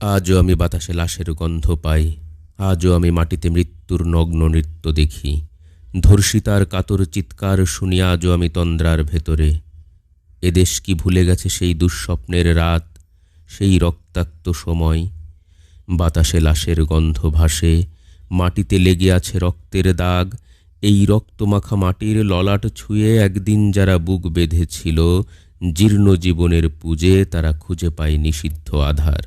আজও আমি বাতাসে লাশের গন্ধ পাই, আজও আমি মাটিতে মৃত্যুর নগ্ন নৃত্য দেখি। ধর্ষিতার কাতর চিৎকার শুনি আজও আমি তন্দ্রার ভেতরে। এদেশ কি ভুলে গেছে সেই দুঃস্বপ্নের রাত, সেই রক্তাক্ত সময়? বাতাসে লাশের গন্ধ ভাসে, মাটিতে লেগে আছে রক্তের দাগ। এই রক্তমাখা মাটির ললাট ছুঁয়ে একদিন যারা বুক বেঁধেছিল, জীর্ণ জীবনের পুজে তারা খুঁজে পায় নিষিদ্ধ আধার।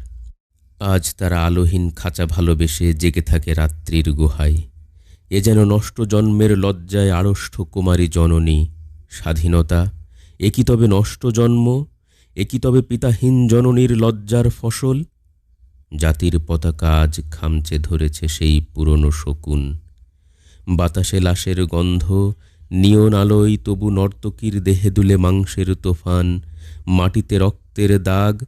আজ তারা আলোহীন খাঁচা ভালোবেসে জেগে থাকে রাত্রির গুহায়। এ যেন নষ্ট জন্মের লজ্জায় আড়ষ্ট কুমারী জননী। স্বাধীনতা এ কি তবে নষ্ট জন্ম? এ কি তবে পিতাহীন জননীর লজ্জার ফসল? জাতির পতাকা আজ খামচে ধরেছে সেই পুরনো শকুন। বাতাসে লাশের গন্ধ, নিয়ন আলোয় তবু নর্তকীর দেহে দুলে মাংসের তোফান। মাটিতে রক্তের দাগ,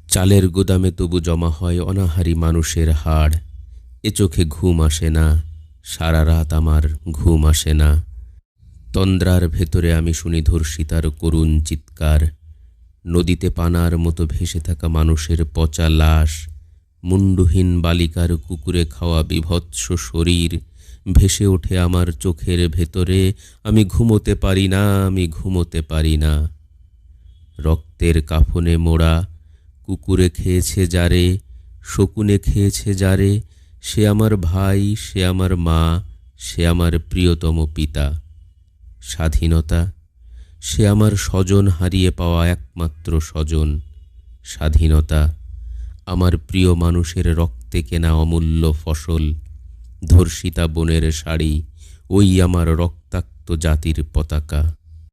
চালের গুদামে তবু জমা হয় অনাহারী মানুষের হাড়। এ চোখে ঘুম আসে না, সারা রাত আমার ঘুম আসে না। তন্দ্রার ভেতরে আমি শুনি ধর্ষিতার করুণ চিৎকার। নদীতে পানার মতো ভেসে থাকা মানুষের পচা লাশ, মুন্ডুহীন বালিকার কুকুরে খাওয়া বিভৎস শরীর ভেসে ওঠে আমার চোখের ভেতরে। আমি ঘুমোতে পারি না, আমি ঘুমোতে পারি না। রক্তের কাফনে মোড়া, কুকুরে খেয়েছে যারে, শকুনে খেয়েছে যারে, সে আমার ভাই, সে আমার মা, সে আমার প্রিয়তম পিতা। স্বাধীনতা সে আমার স্বজন হারিয়ে পাওয়া একমাত্র স্বজন। স্বাধীনতা আমার প্রিয় মানুষের রক্তে কেনা অমূল্য ফসল। ধর্ষিতা বোনের শাড়ি, ওই আমার রক্তাক্ত জাতির পতাকা।